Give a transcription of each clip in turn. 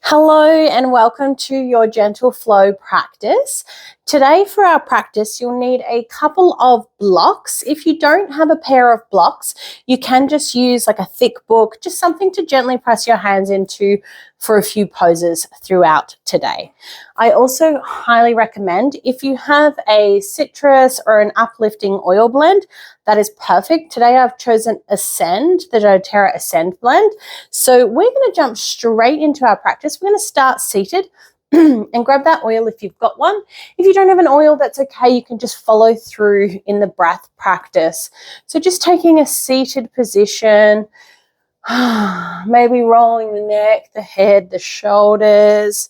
Hello and welcome to your Gentle Flow practice. Today for our practice, you'll need a couple of blocks. If you don't have a pair of blocks, you can just use like a thick book, just something to gently press your hands into for a few poses throughout today. I also highly recommend if you have a citrus or an uplifting oil blend, that is perfect. Today I've chosen Ascend, the doTERRA Ascend blend. So we're going to jump straight into our practice. We're going to start seated and grab that oil if you've got one. If you don't have an oil, that's okay. You can just follow through in the breath practice. So just taking a seated position, maybe rolling the neck, the head, the shoulders,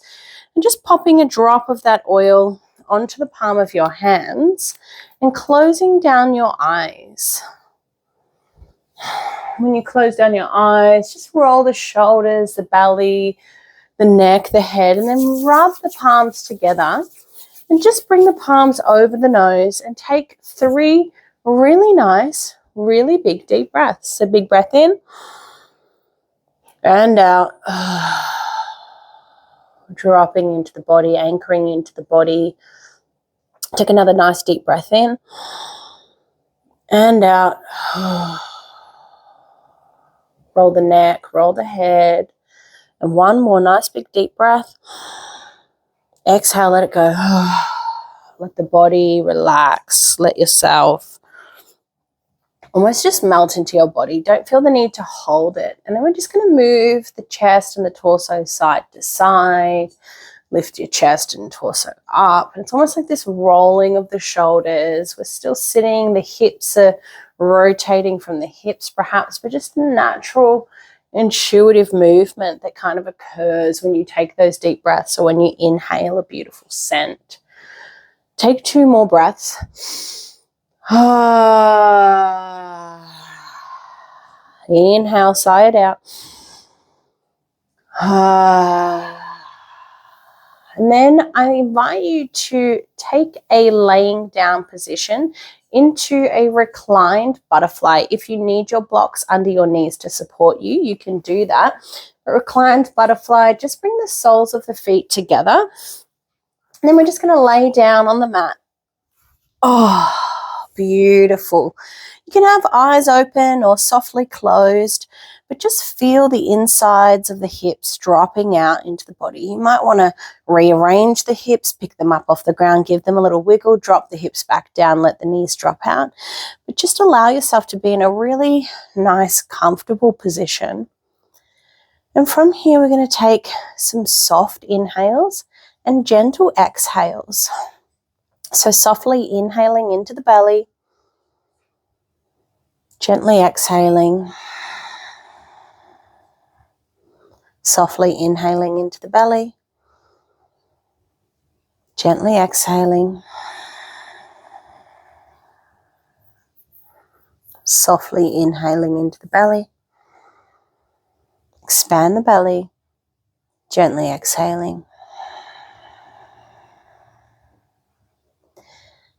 and just popping a drop of that oil onto the palm of your hands and closing down your eyes. When you close down your eyes, just roll the shoulders, the belly, the neck, the head, and then rub the palms together and just bring the palms over the nose and take 3 really nice, really big deep breaths. So big breath in and out, dropping into the body, anchoring into the body. Take another nice deep breath in and out. Roll the neck, roll the head. And one more nice big deep breath. Exhale, let it go. Let the body relax. Let yourself almost just melt into your body. Don't feel the need to hold it. And then we're just going to move the chest and the torso side to side. Lift your chest and torso up. And it's almost like this rolling of the shoulders. We're still sitting. The hips are rotating from the hips perhaps, but just a natural intuitive movement that kind of occurs when you take those deep breaths or when you inhale a beautiful scent. Take 2 more breaths. Inhale, sigh it out. And then I invite you to take a laying down position into a reclined butterfly. If you need your blocks under your knees to support you, you can do that. A reclined butterfly, just bring the soles of the feet together. And then we're just going to lay down on the mat. Oh, beautiful. You can have eyes open or softly closed, but just feel the insides of the hips dropping out into the body. You might want to rearrange the hips, pick them up off the ground, give them a little wiggle, drop the hips back down, let the knees drop out. But just allow yourself to be in a really nice, comfortable position. And from here, we're going to take some soft inhales and gentle exhales. So softly inhaling into the belly, gently exhaling. Softly inhaling into the belly, gently exhaling. Softly inhaling into the belly. Expand the belly, gently exhaling.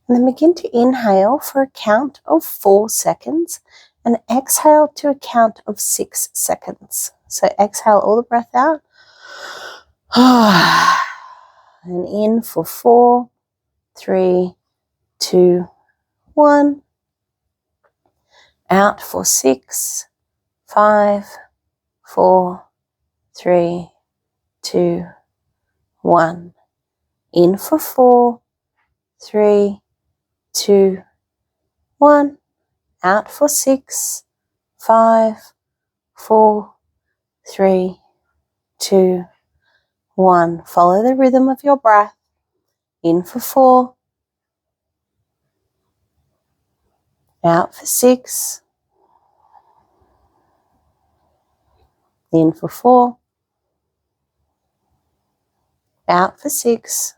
And then begin to inhale for a count of 4 seconds and exhale to a count of 6 seconds. So exhale all the breath out. And in for 4, 3, 2, 1. Out for 6, 5, 4, 3, 2, 1. In for 4, 3, 2, 1. Out for 6, 5, 4, 3, 2, 1. Follow the rhythm of your breath. In for 4. Out for 6. In for 4. Out for 6.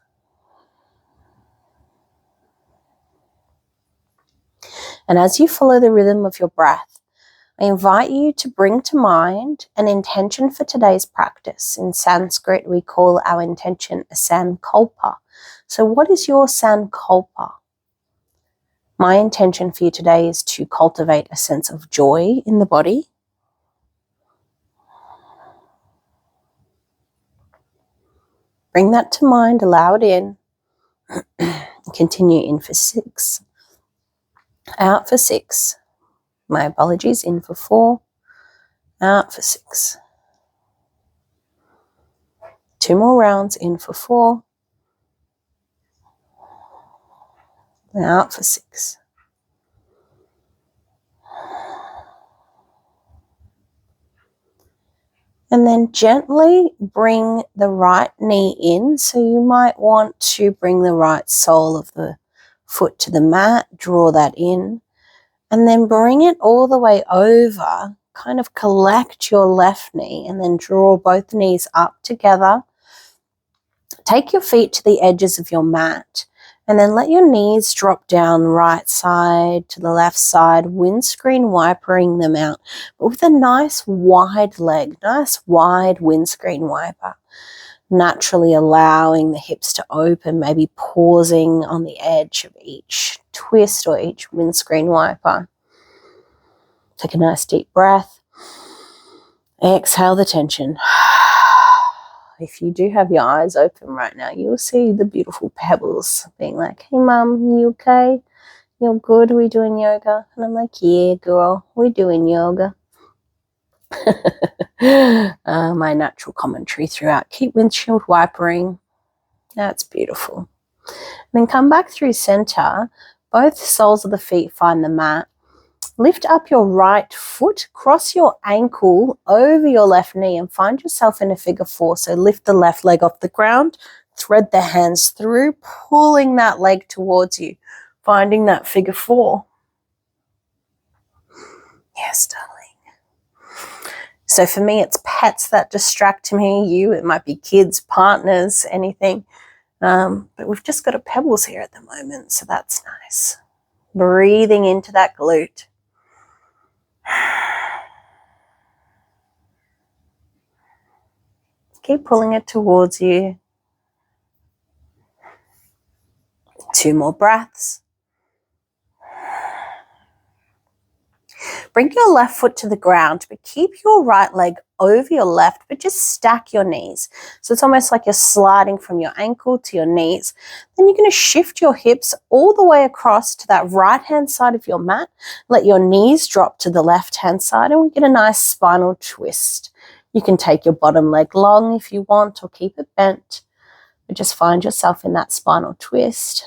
And as you follow the rhythm of your breath, I invite you to bring to mind an intention for today's practice. In Sanskrit, we call our intention a sankalpa. So what is your sankalpa? My intention for you today is to cultivate a sense of joy in the body. Bring that to mind, allow it in. Continue in for 6. Out for 6. My apologies, in for 4. Out for 6. 2 more rounds, in for 4. Out for 6. And then gently bring the right knee in. So you might want to bring the right sole of the foot to the mat, draw that in, and then bring it all the way over, kind of collect your left knee and then draw both knees up together. Take your feet to the edges of your mat and then let your knees drop down right side to the left side, windscreen wipering them out, but with a nice wide leg, nice wide windscreen wiper. Naturally allowing the hips to open, maybe pausing on the edge of each twist or each windscreen wiper. Take a nice deep breath. Exhale the tension. If you do have your eyes open right now, you'll see the beautiful pebbles being like, hey mom, you okay? You're good? We doing yoga? And I'm like, yeah girl, we're doing yoga. My natural commentary throughout. Keep windshield wipering. That's beautiful. And then come back through center. Both soles of the feet find the mat. Lift up your right foot, cross your ankle over your left knee and find yourself in a figure 4. So lift the left leg off the ground, thread the hands through, pulling that leg towards you, finding that figure 4. Yes, darling. So for me, it's pets that distract me. You, it might be kids, partners, anything. But we've just got a pebbles here at the moment, so that's nice. Breathing into that glute. Keep pulling it towards you. 2 more breaths. Bring your left foot to the ground, but keep your right leg over your left, but just stack your knees. So it's almost like you're sliding from your ankle to your knees. Then you're going to shift your hips all the way across to that right-hand side of your mat. Let your knees drop to the left-hand side, and we get a nice spinal twist. You can take your bottom leg long if you want, or keep it bent, but just find yourself in that spinal twist.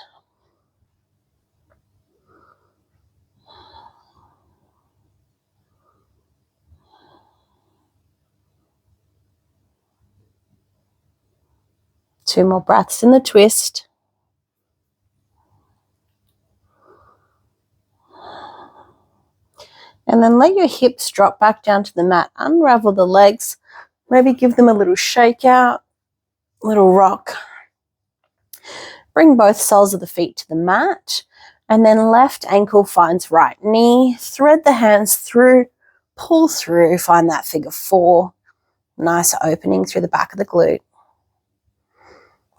Two more breaths in the twist. And then let your hips drop back down to the mat. Unravel the legs. Maybe give them a little shake out, little rock. Bring both soles of the feet to the mat. And then left ankle finds right knee. Thread the hands through, pull through, find that figure 4. Nice opening through the back of the glute.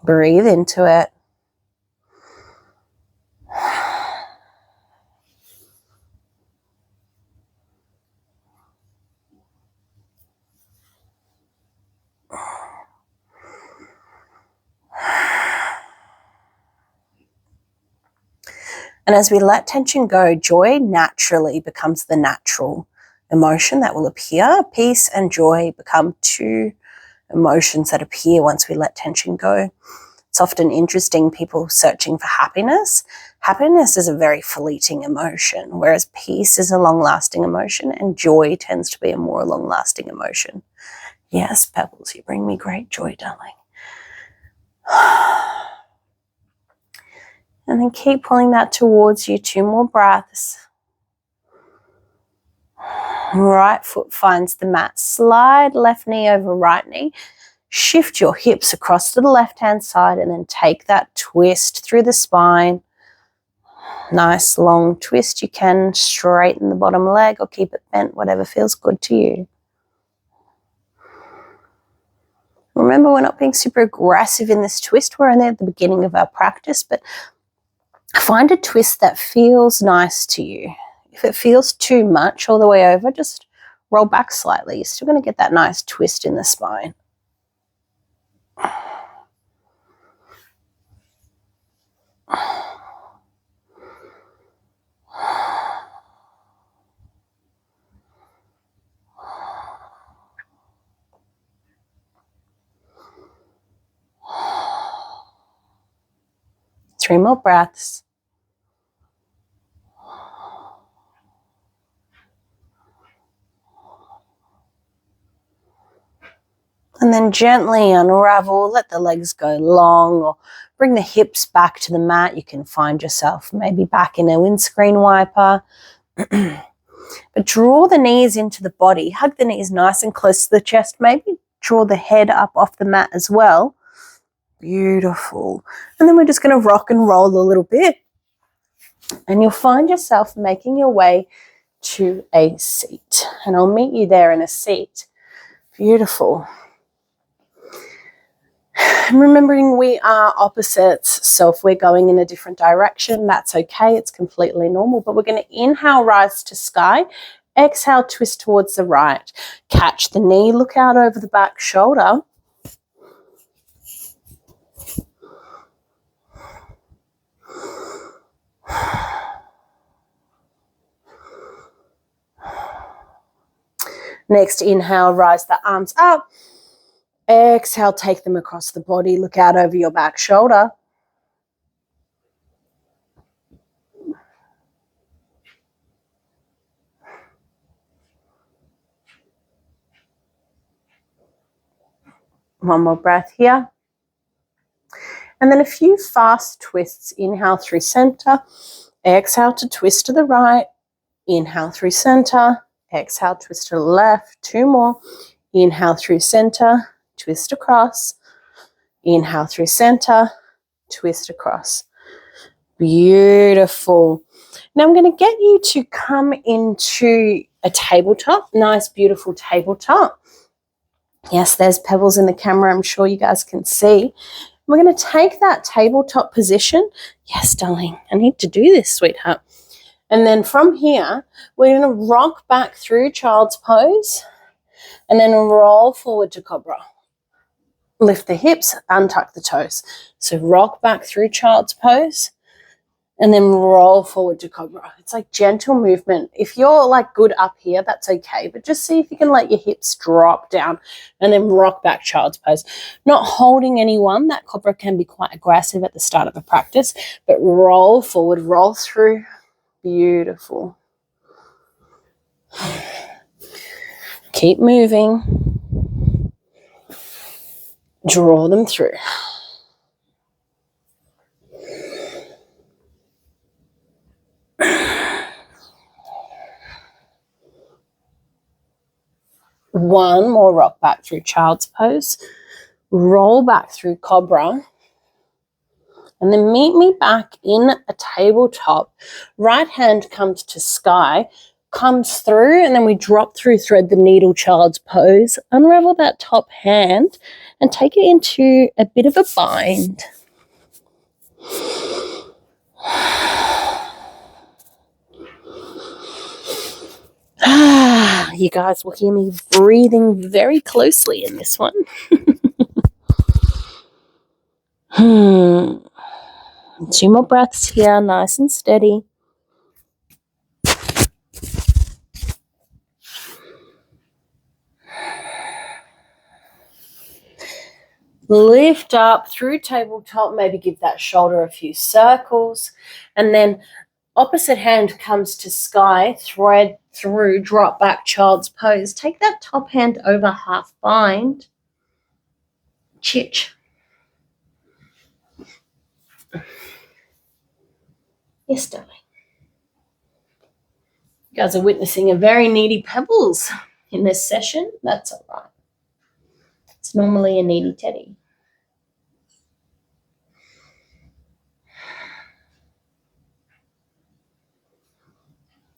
Breathe into it. And as we let tension go, joy naturally becomes the natural emotion that will appear. Peace and joy become 2 emotions that appear once we let tension go. It's often interesting, people searching for happiness. Happiness is a very fleeting emotion, whereas peace is a long-lasting emotion and joy tends to be a more long-lasting emotion. Yes, Pebbles, you bring me great joy, darling. And then keep pulling that towards you. 2 more breaths. Right foot finds the mat. Slide left knee over right knee. Shift your hips across to the left-hand side and then take that twist through the spine. Nice long twist. You can straighten the bottom leg or keep it bent, whatever feels good to you. Remember, we're not being super aggressive in this twist. We're only at the beginning of our practice, but find a twist that feels nice to you. If it feels too much all the way over, just roll back slightly. You're still going to get that nice twist in the spine. 3 more breaths. And then gently unravel, let the legs go long, or bring the hips back to the mat. You can find yourself maybe back in a windscreen wiper. But draw the knees into the body. Hug the knees nice and close to the chest. Maybe draw the head up off the mat as well. Beautiful. And then we're just going to rock and roll a little bit. And you'll find yourself making your way to a seat. And I'll meet you there in a seat. Beautiful. And remembering we are opposites, so if we're going in a different direction, that's okay. It's completely normal. But we're going to inhale, rise to sky. Exhale, twist towards the right. Catch the knee, look out over the back shoulder. Next, inhale, rise the arms up. Exhale, take them across the body. Look out over your back shoulder. One more breath here. And then a few fast twists. Inhale through center. Exhale to twist to the right. Inhale through center. Exhale, twist to the left. 2 more. Inhale through center. Twist across. Inhale through center. Twist across. Beautiful. Now I'm going to get you to come into a tabletop. Nice, beautiful tabletop. Yes, there's pebbles in the camera. I'm sure you guys can see. We're going to take that tabletop position. Yes, darling, I need to do this, sweetheart. And then from here, we're going to rock back through child's pose and then roll forward to cobra. Lift the hips, untuck the toes. So rock back through child's pose and then roll forward to cobra. It's like gentle movement. If you're like good up here, that's okay. But just see if you can let your hips drop down and then rock back child's pose. Not holding anyone. That cobra can be quite aggressive at the start of a practice. But roll forward, roll through. Beautiful. Keep moving. Draw them through. One more rock back through child's pose. Roll back through cobra. And then meet me back in a tabletop. Right hand comes to sky, comes through, and then we drop through, thread the needle, child's pose. Unravel that top hand and take it into a bit of a bind. You guys will hear me breathing very closely in this one. 2 more breaths here, nice and steady. Lift up through tabletop, maybe give that shoulder a few circles. And then opposite hand comes to sky, thread through, drop back child's pose. Take that top hand over, half bind. Chich. Yes, darling. You guys are witnessing a very needy Pebbles in this session. That's all right. It's normally a needy teddy.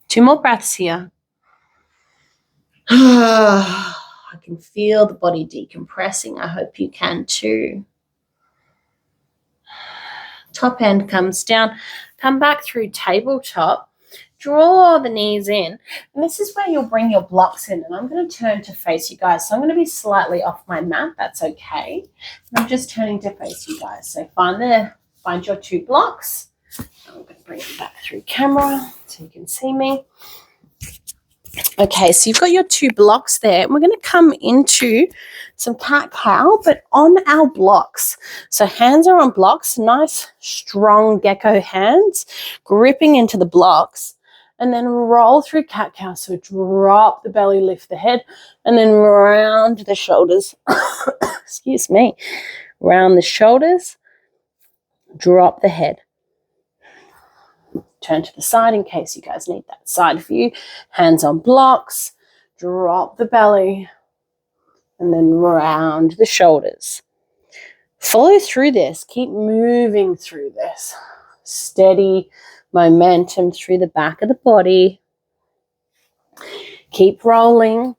Two more breaths here. I can feel the body decompressing. I hope you can too. Top hand comes down. Come back through tabletop. Draw the knees in. And this is where you'll bring your blocks in. And I'm going to turn to face you guys. So I'm going to be slightly off my mat. That's okay. I'm just turning to face you guys. So find your 2 blocks. I'm going to bring it back through camera so you can see me. Okay, so you've got your 2 blocks there. And we're going to come into some cat-cow, but on our blocks. So hands are on blocks, nice, strong gecko hands, gripping into the blocks, and then roll through cat-cow. So drop the belly, lift the head, and then round the shoulders. Excuse me. Round the shoulders, drop the head. Turn to the side in case you guys need that side view. Hands on blocks, drop the belly, and then round the shoulders. Follow through this. Keep moving through this. Steady momentum through the back of the body. Keep rolling.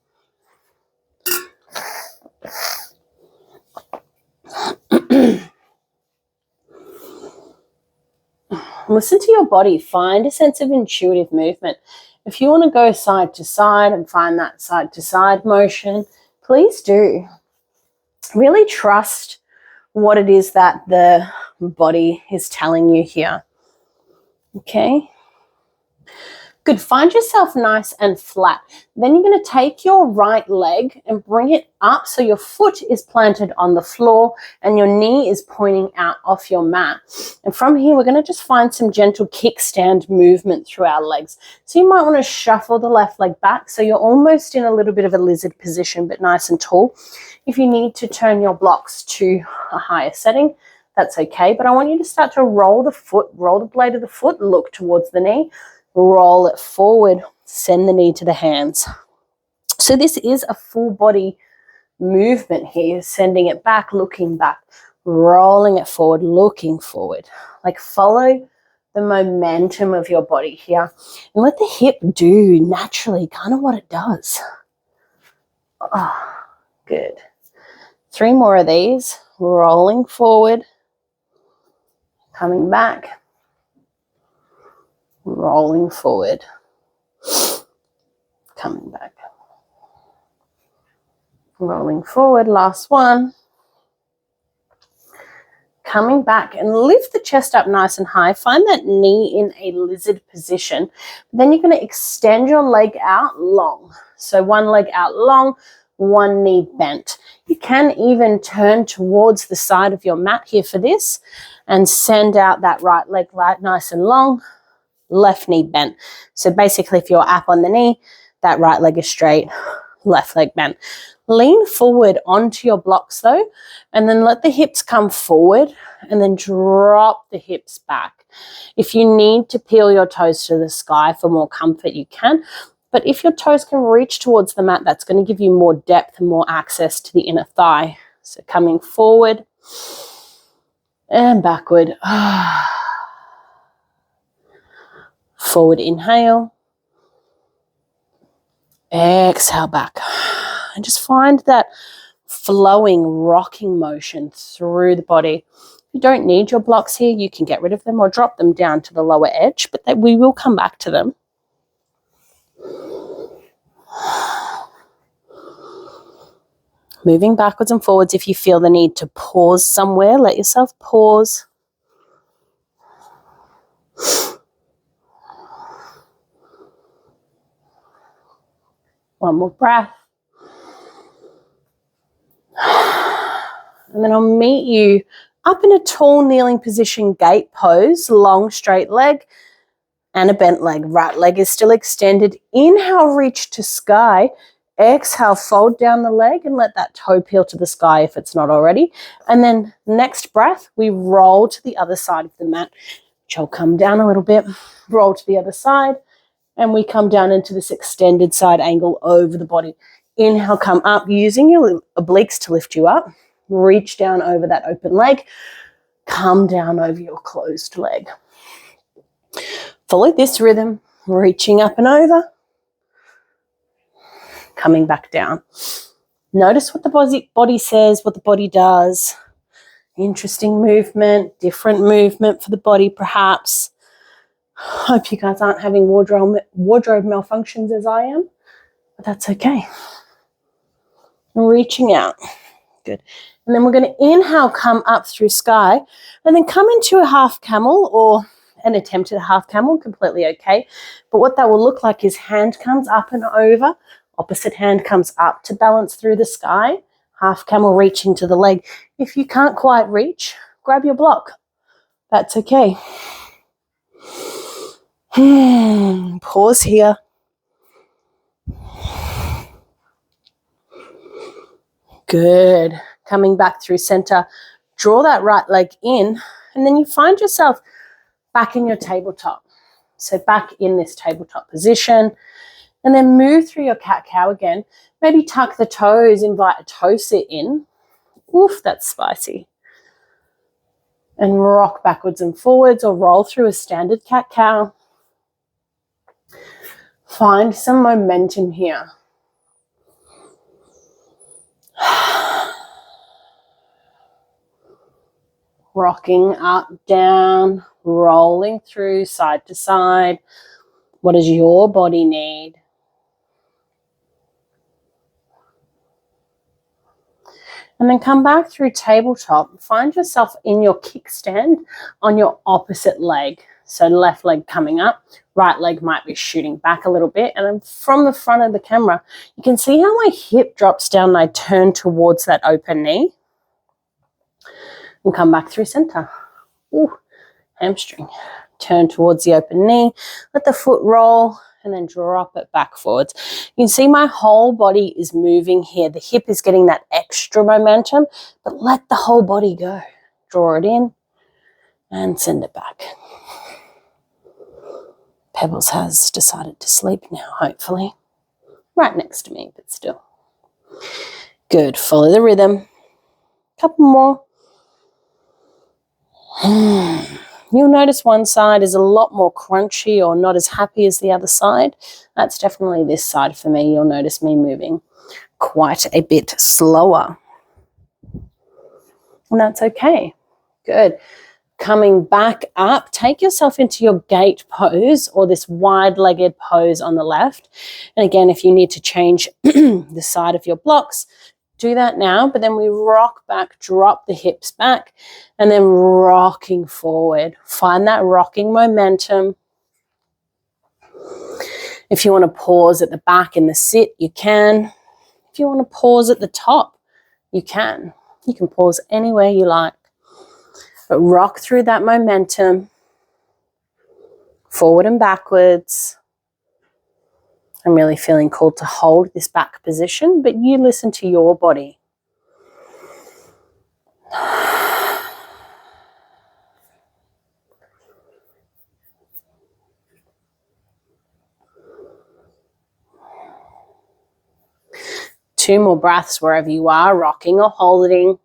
Listen to your body. Find a sense of intuitive movement. If you want to go side to side and find that side to side motion, please do. Really trust what it is that the body is telling you here. Okay? Good. Find yourself nice and flat. Then you're going to take your right leg and bring it up so your foot is planted on the floor and your knee is pointing out off your mat. And from here, we're going to just find some gentle kickstand movement through our legs. So you might want to shuffle the left leg back so you're almost in a little bit of a lizard position, but nice and tall. If you need to turn your blocks to a higher setting, that's okay. But I want you to start to roll the foot, roll the blade of the foot, look towards the knee. Roll it forward, send the knee to the hands. So this is a full body movement here, sending it back, looking back, rolling it forward, looking forward. Like follow the momentum of your body here and let the hip do naturally kind of what it does. Oh, good. 3 more of these, rolling forward, coming back, rolling forward, coming back, rolling forward, last one, coming back, and lift the chest up nice and high. Find that knee in a lizard position. Then you're going to extend your leg out long. So one leg out long, one knee bent. You can even turn towards the side of your mat here for this and send out that right leg nice and long, left knee bent. So basically if you're up on the knee, that right leg is straight, left leg bent. Lean forward onto your blocks though, and then let the hips come forward and then drop the hips back. If you need to peel your toes to the sky for more comfort, you can. But if your toes can reach towards the mat, that's going to give you more depth and more access to the inner thigh. So coming forward and backward. Forward inhale, exhale back, and just find that flowing, rocking motion through the body. If you don't need your blocks here, you can get rid of them or drop them down to the lower edge, but we will come back to them. Moving backwards and forwards. If you feel the need to pause somewhere, let yourself pause. One more breath. And then I'll meet you up in a tall kneeling position, gate pose, long straight leg and a bent leg. Right leg is still extended. Inhale, reach to sky. Exhale, fold down the leg and let that toe peel to the sky if it's not already. And then next breath, we roll to the other side of the mat, which I'll come down a little bit, roll to the other side, and we come down into this extended side angle over the body. Inhale, come up, using your obliques to lift you up. Reach down over that open leg. Come down over your closed leg. Follow this rhythm, reaching up and over. Coming back down. Notice what the body says, what the body does. Interesting movement, different movement for the body perhaps. Hope you guys aren't having wardrobe malfunctions as I am, but that's okay. Reaching out. Good. And then we're going to inhale, come up through sky, and then come into a half camel or an attempt at a half camel, completely okay. But what that will look like is hand comes up and over, opposite hand comes up to balance through the sky, Half camel reaching to the leg. If you can't quite reach, grab your block. That's okay. Pause here. Good. Coming back through center. Draw that right leg in, and then you find yourself back in your tabletop. So back in this tabletop position, and then move through your cat-cow again. Maybe tuck the toes, invite a toe sit in. Oof, that's spicy. And rock backwards and forwards or roll through a standard cat-cow. Find some momentum here. Rocking up, down, rolling through side to side. What does your body need? And then come back through tabletop. Find yourself in your kickstand on your opposite leg. So left leg coming up, right leg might be shooting back a little bit. And then from the front of the camera, you can see how my hip drops down and I turn towards that open knee. And come back through center. Ooh, hamstring. Turn towards the open knee. Let the foot roll. And then drop it back forwards. You can see my whole body is moving here. The hip is getting that extra momentum, but let the whole body go. Draw it in and send it back. Pebbles has decided to sleep now, hopefully. Right next to me, but still. Good, follow the rhythm. Couple more. You'll notice one side is a lot more crunchy or not as happy as the other side. That's definitely this side for me. You'll notice me moving quite a bit slower. And that's okay. Good. Coming back up, take yourself into your gate pose or this wide-legged pose on the left. And again, if you need to change the side of your blocks, do that now, but then we rock back, drop the hips back, and then rocking forward. Find that rocking momentum. If you want to pause at the back in the sit, you can. If you want to pause at the top, you can. You can pause anywhere you like. But rock through that momentum, forward and backwards. I'm really feeling called to hold this back position, but you listen to your body. Two more breaths wherever you are, rocking or holding.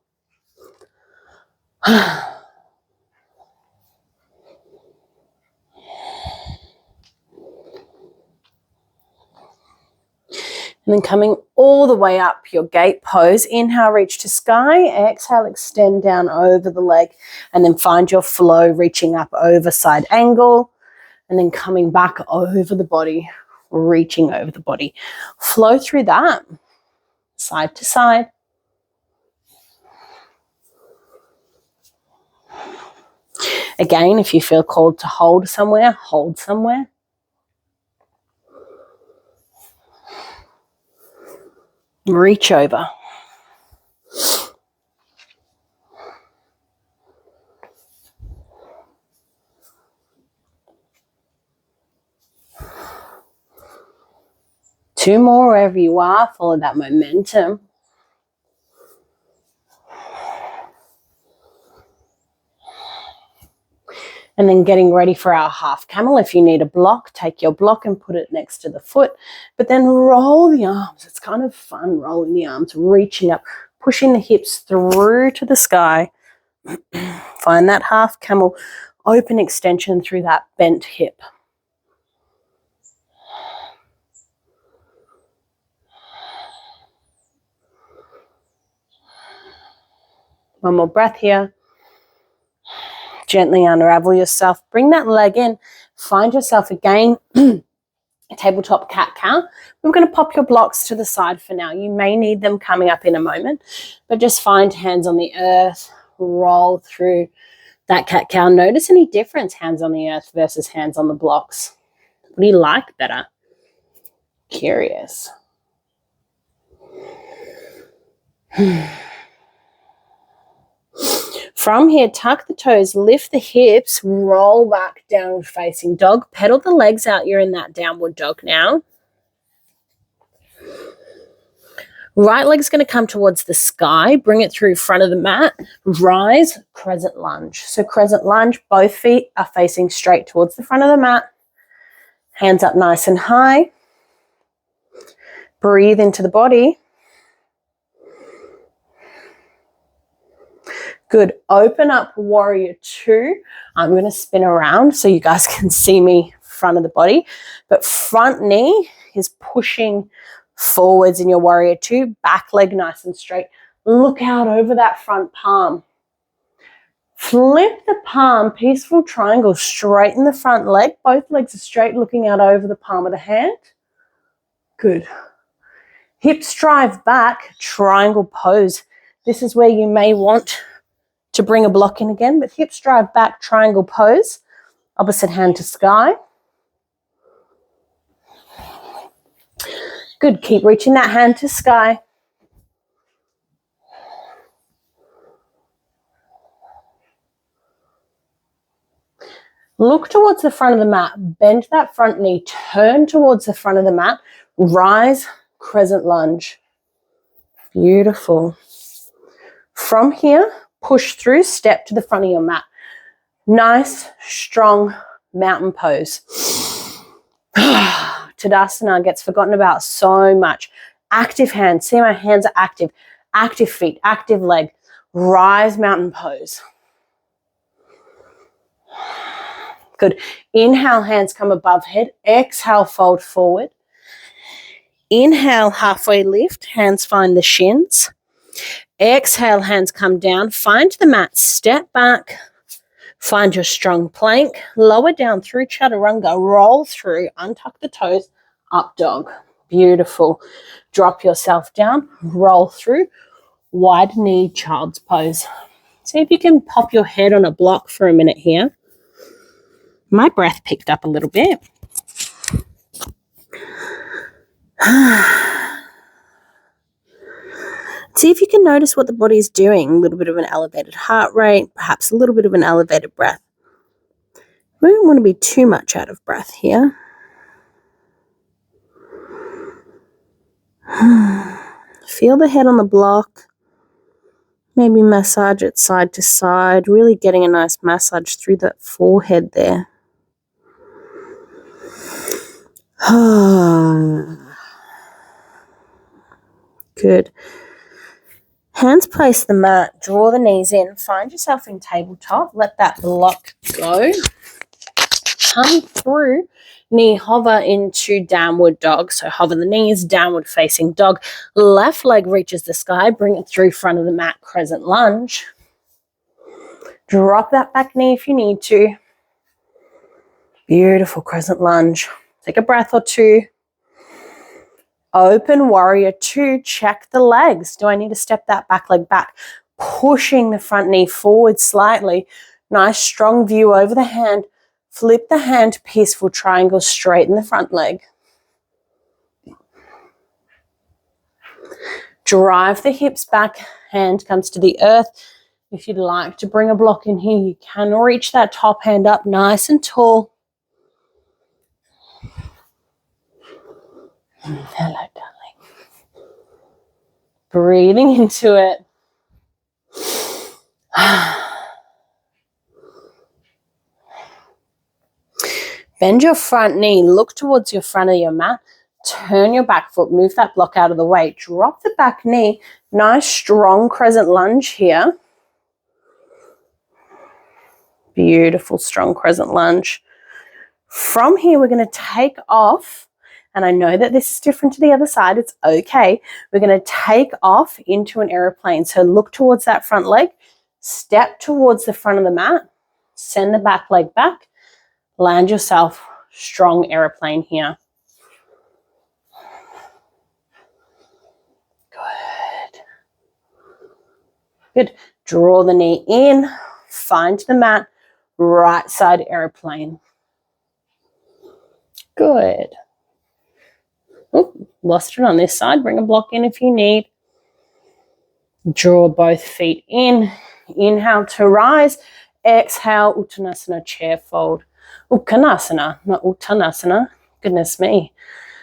And then coming all the way up your gate pose. Inhale, reach to sky. Exhale, extend down over the leg. And then find your flow, reaching up over side angle. And then coming back over the body, reaching over the body. Flow through that, side to side. Again, if you feel called to hold somewhere, hold somewhere. Reach over. Two more wherever you are. Follow that momentum. And then getting ready for our half camel. If you need a block, take your block and put it next to the foot. But then roll the arms. It's kind of fun rolling the arms, reaching up, pushing the hips through to the sky. Find that half camel, open extension through that bent hip. One more breath here. Gently unravel yourself. Bring that leg in. Find yourself again. Tabletop cat-cow. We're going to pop your blocks to the side for now. You may need them coming up in a moment, but just find hands on the earth. Roll through that cat-cow. Notice any difference, hands on the earth versus hands on the blocks. What do you like better? Curious. From here, tuck the toes, lift the hips, roll back, downward facing dog. Pedal the legs out. You're in that downward dog now. Right leg's going to come towards the sky. Bring it through front of the mat. Rise, crescent lunge. So crescent lunge, both feet are facing straight towards the front of the mat. Hands up nice and high. Breathe into the body. Good. Open up warrior two. I'm going to spin around so you guys can see me front of the body. But front knee is pushing forwards in your warrior two. Back leg nice and straight. Look out over that front palm. Flip the palm, peaceful triangle, straighten the front leg. Both legs are straight, looking out over the palm of the hand. Good. Hips drive back, triangle pose. This is where you may want to bring a block in again, but hips drive back, triangle pose. Opposite hand to sky. Good. Keep reaching that hand to sky. Look towards the front of the mat. Bend that front knee. Turn towards the front of the mat. Rise, crescent lunge. Beautiful. From here, push through, step to the front of your mat. Nice, strong mountain pose. Tadasana gets forgotten about so much. Active hands. See, my hands are active. Active feet, active leg. Rise, mountain pose. Good. Inhale, hands come above head. Exhale, fold forward. Inhale, halfway lift. Hands find the shins. Exhale, hands come down. Find the mat. Step back. Find your strong plank. Lower down through chaturanga. Roll through. Untuck the toes. Up dog. Beautiful. Drop yourself down. Roll through. Wide knee, child's pose. See if you can pop your head on a block for a minute here. My breath picked up a little bit. See if you can notice what the body's doing. A little bit of an elevated heart rate, perhaps a little bit of an elevated breath. We don't want to be too much out of breath here. Feel the head on the block. Maybe massage it side to side, really getting a nice massage through that forehead there. Good. Hands place the mat, draw the knees in, find yourself in tabletop, let that block go. Come through, knee hover into downward dog. So hover the knees, downward facing dog. Left leg reaches the sky, bring it through front of the mat, crescent lunge. Drop that back knee if you need to. Beautiful crescent lunge. Take a breath or two. Open warrior two. Check the legs. Do I need to step that back leg back? Pushing the front knee forward slightly. Nice strong view over the hand. Flip the hand, peaceful triangle, straighten the front leg. Drive the hips back, hand comes to the earth. If you'd like to bring a block in here, you can reach that top hand up nice and tall. Hello, darling. Breathing into it. Bend your front knee, look towards your front of your mat, turn your back foot, move that block out of the way, drop the back knee, nice strong crescent lunge here. Beautiful strong crescent lunge. From here, we're going to take off, and I know that this is different to the other side, it's okay. We're going to take off into an aeroplane. So look towards that front leg, step towards the front of the mat, send the back leg back, land yourself strong aeroplane here. Good. Good. Draw the knee in, find the mat, right side aeroplane. Good. Lost it on this side. Bring a block in if you need. Draw both feet in. Inhale to rise. Exhale, Uttanasana, chair fold. Uttanasana, not Uttanasana. Goodness me.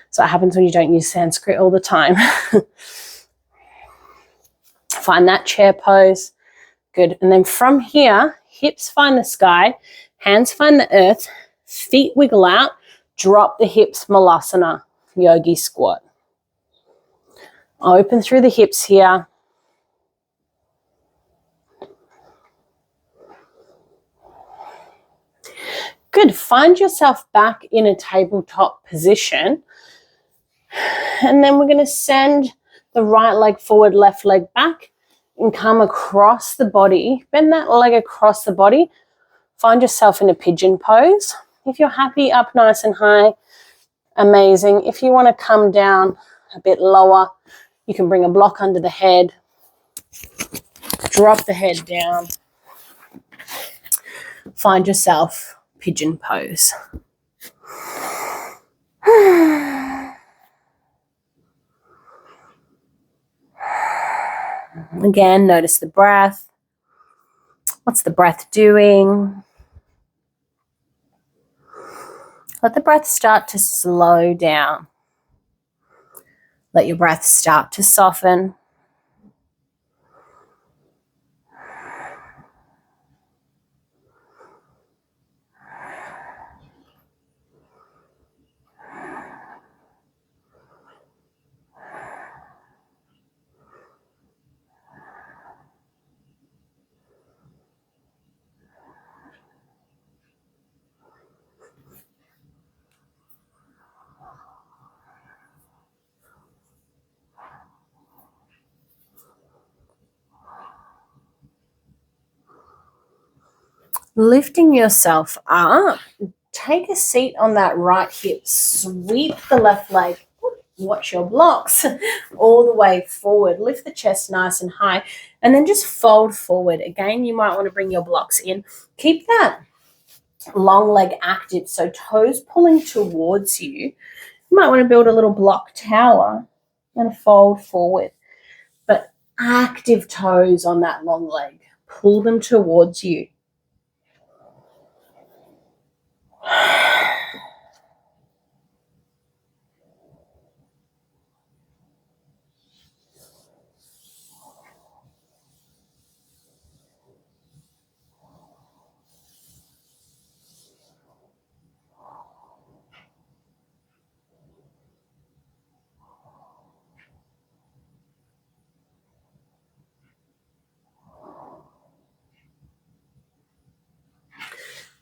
So it happens when you don't use Sanskrit all the time. Find that chair pose. Good. And then from here, hips find the sky, hands find the earth, feet wiggle out, drop the hips, Malasana, yogi squat. Open through the hips here. Good. Find yourself back in a tabletop position. And then we're going to send the right leg forward, left leg back, and come across the body. Bend that leg across the body. Find yourself in a pigeon pose. If you're happy up nice and high, amazing. If you want to come down a bit lower, you can bring a block under the head. Drop the head down. Find yourself pigeon pose. Again, notice the breath. What's the breath doing? Let the breath start to slow down. Let your breath start to soften. Lifting yourself up, take a seat on that right hip, sweep the left leg, watch your blocks, all the way forward. Lift the chest nice and high, and then just fold forward. Again, you might want to bring your blocks in. Keep that long leg active, so toes pulling towards you. You might want to build a little block tower and fold forward, but active toes on that long leg. Pull them towards you.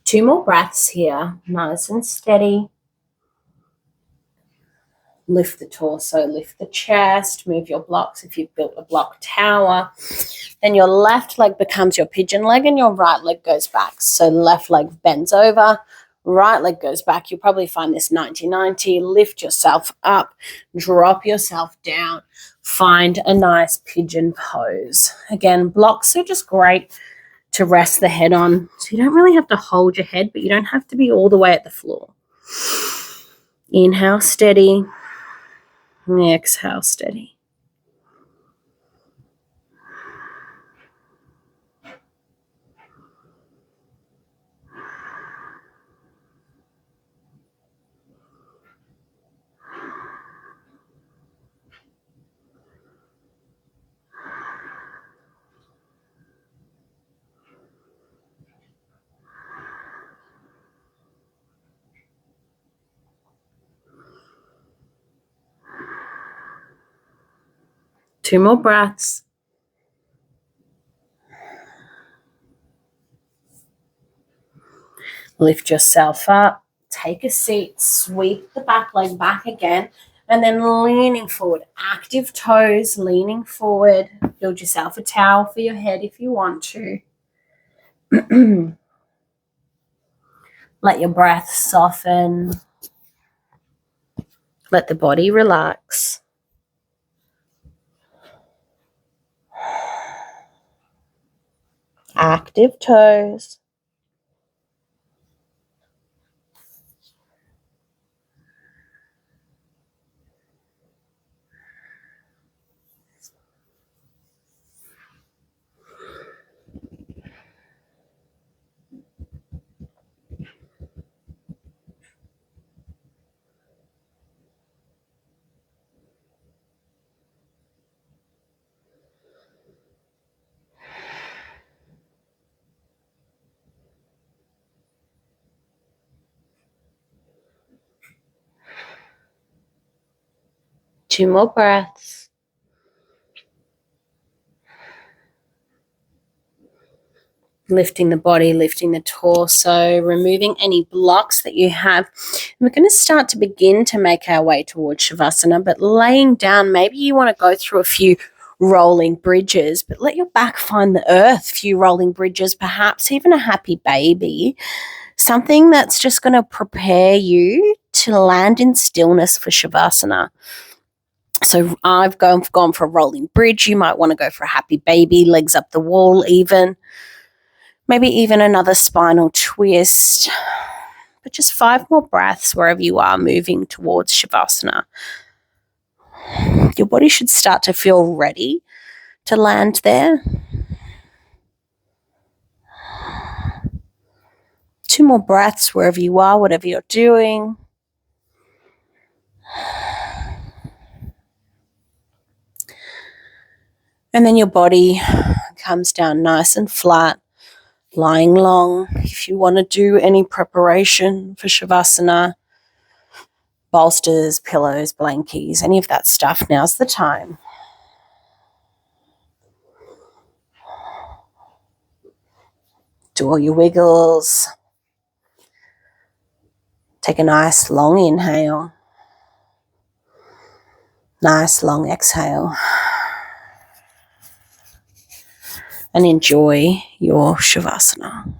Two more breaths here, nice and steady. Lift the torso, lift the chest, move your blocks if you've built a block tower. Then your left leg becomes your pigeon leg and your right leg goes back. So left leg bends over, right leg goes back. You'll probably find this 90-90. Lift yourself up, drop yourself down. Find a nice pigeon pose. Again, blocks are just great to rest the head on. So you don't really have to hold your head, but you don't have to be all the way at the floor. Inhale, steady. Exhale, steady. Two more breaths. Lift yourself up. Take a seat. Sweep the back leg back again. And then leaning forward. Active toes, leaning forward. Build yourself a towel for your head if you want to. Let your breath soften. Let the body relax. Active toes. 2 more breaths. Lifting the body, lifting the torso, removing any blocks that you have. And we're going to start to begin to make our way towards Shavasana, but laying down, maybe you want to go through a few rolling bridges, but let your back find the earth, a few rolling bridges, perhaps even a happy baby, something that's just going to prepare you to land in stillness for Shavasana. So I've gone for a rolling bridge. You might want to go for a happy baby, legs up the wall even. Maybe even another spinal twist. But just 5 more breaths wherever you are moving towards Shavasana. Your body should start to feel ready to land there. 2 more breaths wherever you are, whatever you're doing. And then your body comes down nice and flat, lying long. If you want to do any preparation for Shavasana, bolsters, pillows, blankies, any of that stuff, now's the time. Do all your wiggles. Take a nice long inhale. Nice long exhale. And enjoy your Shavasana.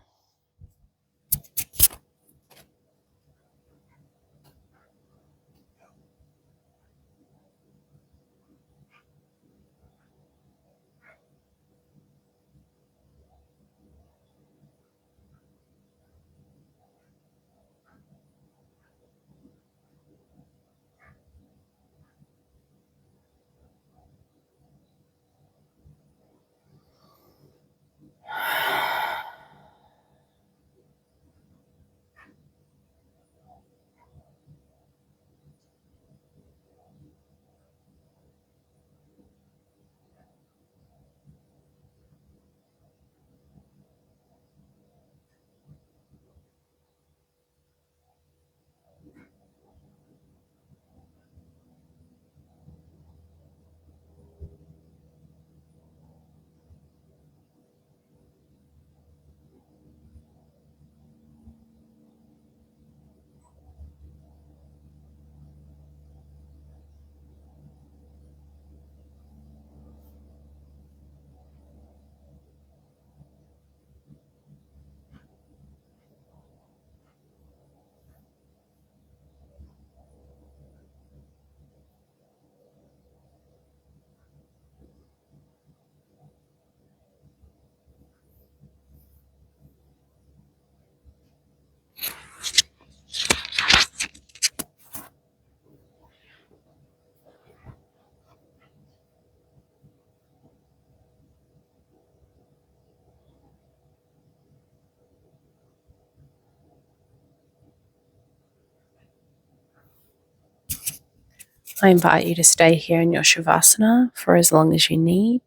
I invite you to stay here in your Shavasana for as long as you need.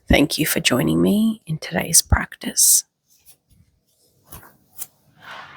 Thank you for joining me in today's practice.